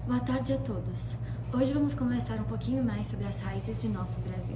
Boa tarde a todos. Hoje vamos conversar um pouquinho mais sobre as raízes de nosso Brasil.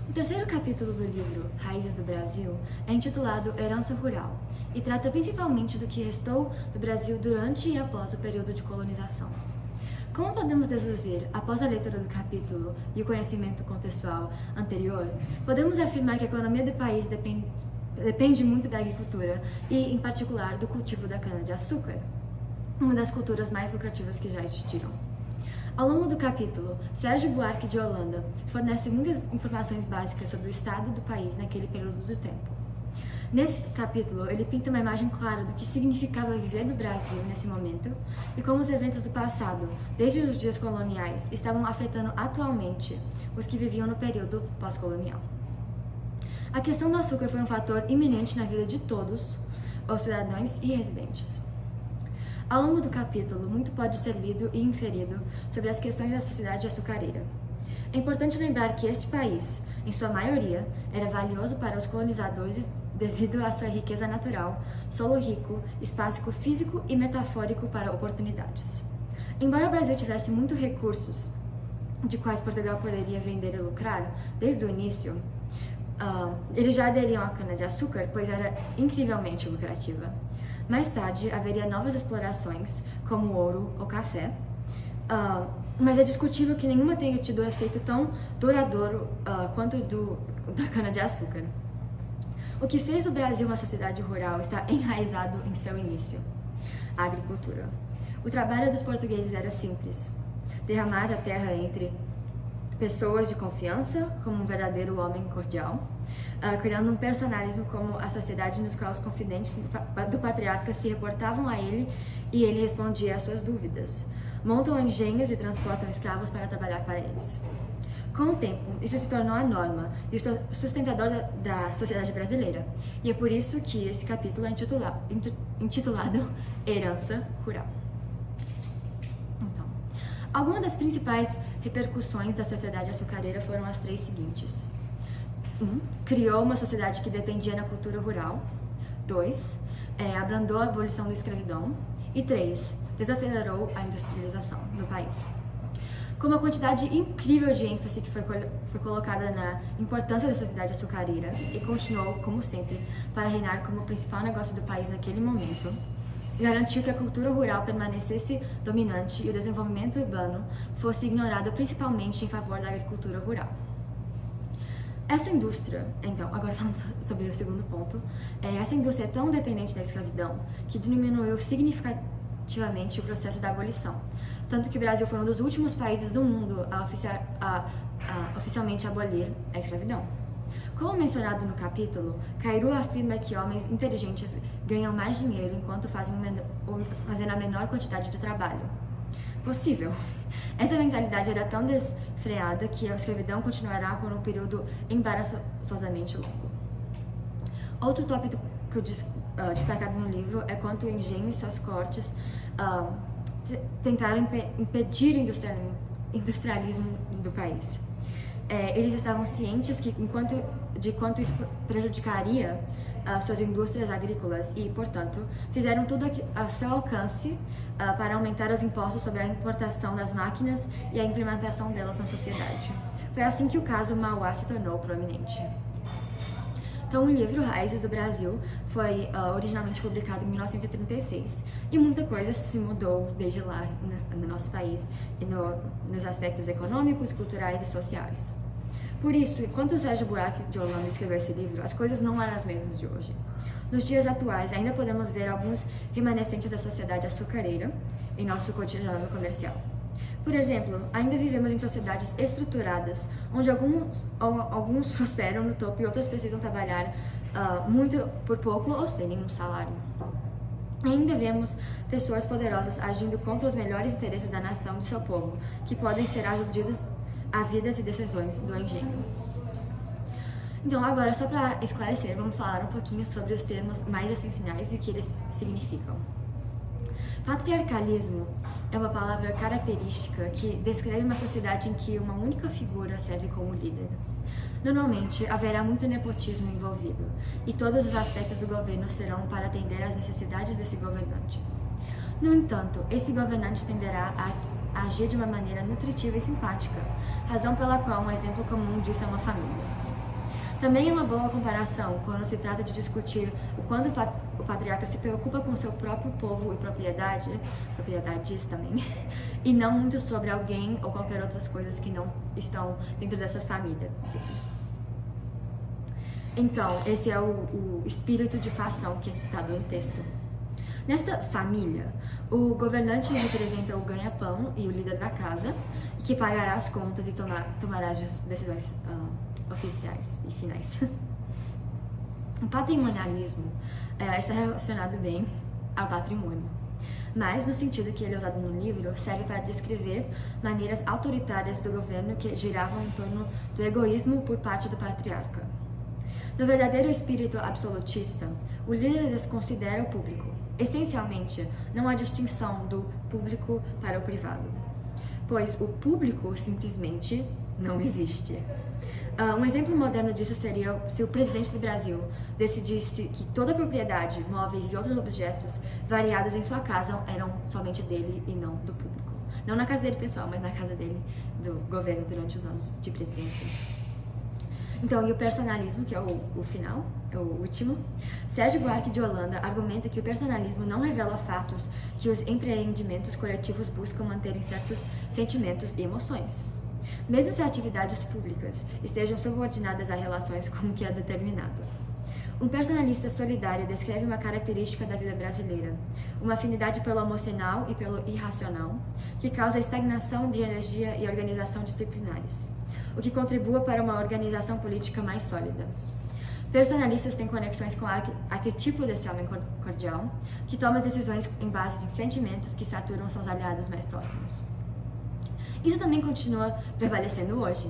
O terceiro capítulo do livro Raízes do Brasil é intitulado Herança Rural e trata principalmente do que restou do Brasil durante e após o período de colonização. Como podemos deduzir após a leitura do capítulo e o conhecimento contextual anterior, podemos afirmar que a economia do país depende muito da agricultura e, em particular, do cultivo da cana-de-açúcar, uma das culturas mais lucrativas que já existiram. Ao longo do capítulo, Sérgio Buarque de Holanda fornece muitas informações básicas sobre o estado do país naquele período do tempo. Nesse capítulo, ele pinta uma imagem clara do que significava viver no Brasil nesse momento e como os eventos do passado, desde os dias coloniais, estavam afetando atualmente os que viviam no período pós-colonial. A questão do açúcar foi um fator iminente na vida de todos os cidadãos e residentes. Ao longo do capítulo, muito pode ser lido e inferido sobre as questões da sociedade açucareira. É importante lembrar que este país, em sua maioria, era valioso para os colonizadores devido à sua riqueza natural, solo rico, espaço físico e metafórico para oportunidades. Embora o Brasil tivesse muitos recursos de quais Portugal poderia vender e lucrar desde o início, eles já aderiam à cana-de-açúcar, pois era incrivelmente lucrativa. Mais tarde, haveria novas explorações, como o ouro ou café, mas é discutível que nenhuma tenha tido um efeito tão duradouro quanto da cana-de-açúcar. O que fez do Brasil uma sociedade rural está enraizado em seu início: a agricultura. O trabalho dos portugueses era simples: derramar a terra entre pessoas de confiança, como um verdadeiro homem cordial, criando um personalismo como a sociedade nos qual os confidentes do patriarca se reportavam a ele e ele respondia às suas dúvidas. Montam engenhos e transportam escravos para trabalhar para eles. Com o tempo, isso se tornou a norma e o sustentador da sociedade brasileira, e é por isso que esse capítulo é intitulado Herança Rural. Então, algumas das principais repercussões da sociedade açucareira foram as três seguintes. 1. Criou uma sociedade que dependia da cultura rural. 2. Abrandou a abolição da escravidão. E 3. Desacelerou a industrialização do país. Com uma quantidade incrível de ênfase que foi colocada na importância da sociedade açucareira e continuou, como sempre, para reinar como o principal negócio do país naquele momento, garantiu que a cultura rural permanecesse dominante e o desenvolvimento urbano fosse ignorado principalmente em favor da agricultura rural. Essa indústria, então, agora falando sobre o segundo ponto, essa indústria é tão dependente da escravidão que diminuiu significativamente o processo da abolição, tanto que o Brasil foi um dos últimos países do mundo a oficialmente abolir a escravidão. Como mencionado no capítulo, Cairu afirma que homens inteligentes ganham mais dinheiro enquanto fazendo a menor quantidade de trabalho possível. Essa mentalidade era tão desfreada que a escravidão continuará por um período embaraçosamente longo. Outro tópico destacado no livro é quanto o engenho e suas cortes tentaram impedir o industrialismo do país. Eles estavam cientes de quanto isso prejudicaria suas indústrias agrícolas e, portanto, fizeram tudo a seu alcance para aumentar os impostos sobre a importação das máquinas e a implementação delas na sociedade. Foi assim que o caso Mauá se tornou proeminente. Então, o livro Raízes do Brasil foi originalmente publicado em 1936 e muita coisa se mudou desde lá no nosso país e nos aspectos econômicos, culturais e sociais. Por isso, enquanto o Sérgio Buarque de Holanda escreveu esse livro, as coisas não eram as mesmas de hoje. Nos dias atuais, ainda podemos ver alguns remanescentes da sociedade açucareira em nosso cotidiano comercial. Por exemplo, ainda vivemos em sociedades estruturadas, onde alguns prosperam no topo e outros precisam trabalhar muito por pouco ou sem nenhum salário. Ainda vemos pessoas poderosas agindo contra os melhores interesses da nação e do seu povo, que podem ser aludidos a vidas e decisões do engenho. Então, agora, só para esclarecer, vamos falar um pouquinho sobre os termos mais essenciais e o que eles significam. Patriarcalismo é uma palavra característica que descreve uma sociedade em que uma única figura serve como líder. Normalmente, haverá muito nepotismo envolvido, e todos os aspectos do governo serão para atender às necessidades desse governante. No entanto, esse governante tenderá a agir de uma maneira nutritiva e simpática, razão pela qual um exemplo comum disso é uma família. Também é uma boa comparação quando se trata de discutir o quanto o patriarca se preocupa com seu próprio povo e propriedades também, e não muito sobre alguém ou qualquer outras coisas que não estão dentro dessa família. Então, esse é o espírito de fação que é citado no texto. Nesta família, o governante representa o ganha-pão e o líder da casa, que pagará as contas e tomará as decisões oficiais e finais. O patrimonialismo está relacionado bem ao patrimônio, mas no sentido que ele é usado no livro, serve para descrever maneiras autoritárias do governo que giravam em torno do egoísmo por parte do patriarca. No verdadeiro espírito absolutista, o líder desconsidera o público. Essencialmente, não há distinção do público para o privado, pois o público simplesmente não existe. Um exemplo moderno disso seria se o presidente do Brasil decidisse que toda a propriedade, móveis e outros objetos variados em sua casa eram somente dele e não do público. Não na casa dele pessoal, mas na casa dele, do governo durante os anos de presidência. Então, e o personalismo, que é o final, o último. Sérgio Buarque de Holanda argumenta que o personalismo não revela fatos que os empreendimentos coletivos buscam manter em certos sentimentos e emoções, mesmo se atividades públicas estejam subordinadas a relações como que é determinado. Um personalista solidário descreve uma característica da vida brasileira, uma afinidade pelo emocional e pelo irracional, que causa estagnação de energia e organização disciplinares, o que contribua para uma organização política mais sólida. Personalistas têm conexões com o arquetipo desse homem cordial, que toma decisões em base de sentimentos que saturam seus aliados mais próximos. Isso também continua prevalecendo hoje,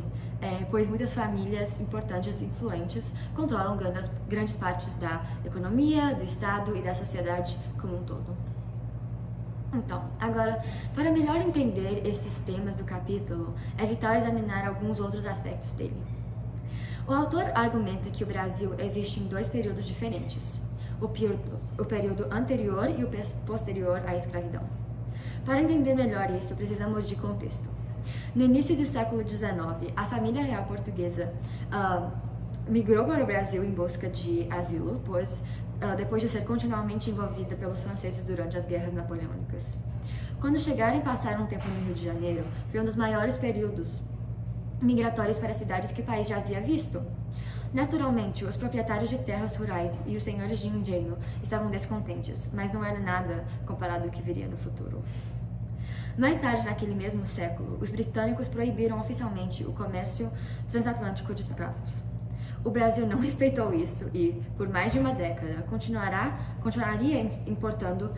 pois muitas famílias importantes e influentes controlam grandes partes da economia, do Estado e da sociedade como um todo. Então, agora, para melhor entender esses temas do capítulo, é vital examinar alguns outros aspectos dele. O autor argumenta que o Brasil existe em dois períodos diferentes, o período anterior e o posterior à escravidão. Para entender melhor isso, precisamos de contexto. No início do século XIX, a família real portuguesa migrou para o Brasil em busca de asilo, pois depois de ser continuamente envolvida pelos franceses durante as guerras napoleônicas. Quando chegaram e passaram um tempo no Rio de Janeiro, foi um dos maiores períodos migratórios para cidades que o país já havia visto. Naturalmente, os proprietários de terras rurais e os senhores de engenho estavam descontentes, mas não era nada comparado ao que viria no futuro. Mais tarde, naquele mesmo século, os britânicos proibiram oficialmente o comércio transatlântico de escravos. O Brasil não respeitou isso e, por mais de uma década, continuaria importando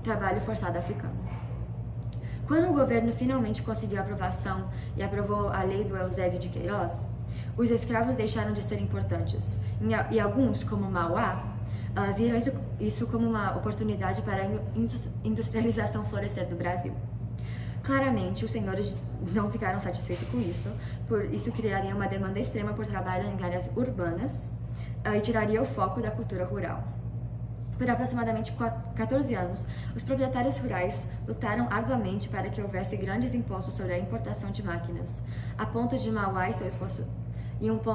trabalho forçado africano. Quando o governo finalmente conseguiu a aprovação e aprovou a lei do Eusébio de Queiroz, os escravos deixaram de ser importantes, e alguns, como Mauá, viram isso como uma oportunidade para a industrialização florescer do Brasil. Claramente, os senhores não ficaram satisfeitos com isso, por isso criaria uma demanda extrema por trabalho em áreas urbanas e tiraria o foco da cultura rural. Por aproximadamente 14 anos, os proprietários rurais lutaram arduamente para que houvesse grandes impostos sobre a importação de máquinas, a ponto de Mauá e seu esforço,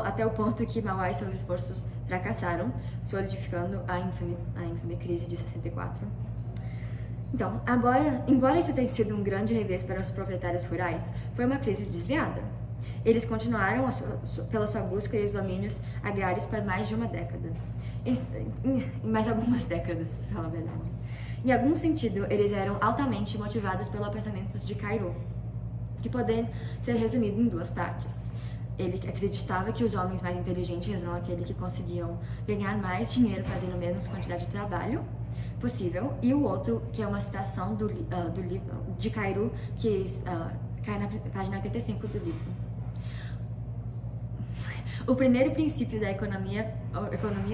até o ponto que Mauá e seus esforços fracassaram, solidificando a infame crise de 64. Então, embora isso tenha sido um grande revés para os proprietários rurais, foi uma crise desviada. Eles continuaram pela sua busca e os domínios agrários por mais de uma década. Em mais algumas décadas, para falar a verdade. Em algum sentido, eles eram altamente motivados pelo pensamento de Cairo, que pode ser resumido em duas partes. Ele acreditava que os homens mais inteligentes eram aqueles que conseguiam ganhar mais dinheiro fazendo menos quantidade de trabalho possível, e o outro, que é uma citação do livro de Cairo, que cai na página 85 do livro. O primeiro princípio da economia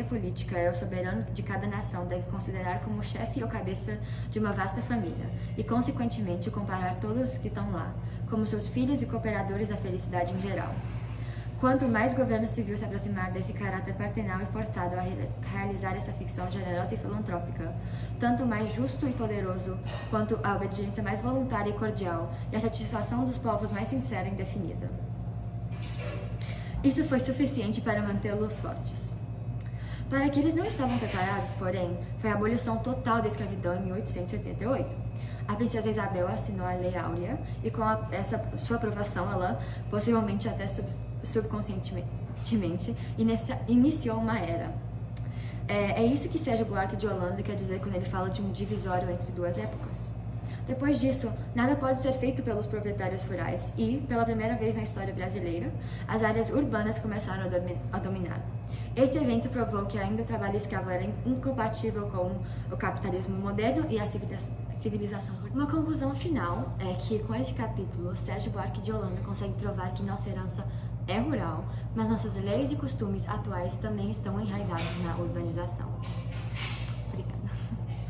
política é o soberano de cada nação deve considerar como chefe ou cabeça de uma vasta família e, consequentemente, comparar todos que estão lá como seus filhos e cooperadores à felicidade em geral. Quanto mais o governo civil se aproximar desse caráter paternal e forçado a realizar essa ficção generosa e filantrópica, tanto mais justo e poderoso quanto a obediência mais voluntária e cordial e a satisfação dos povos mais sincera e indefinida. Isso foi suficiente para mantê-los fortes. Para que eles não estavam preparados, porém, foi a abolição total da escravidão em 1888. A princesa Isabel assinou a Lei Áurea e com essa sua aprovação, ela, possivelmente até subconscientemente, iniciou uma era. É isso que Sérgio Buarque de Holanda quer dizer quando ele fala de um divisório entre duas épocas. Depois disso, nada pode ser feito pelos proprietários rurais e, pela primeira vez na história brasileira, as áreas urbanas começaram a dominar. Esse evento provou que ainda o trabalho escravo era incompatível com o capitalismo moderno e a civilização. Uma conclusão final é que, com este capítulo, Sérgio Buarque de Holanda consegue provar que nossa herança é rural, mas nossas leis e costumes atuais também estão enraizados na urbanização.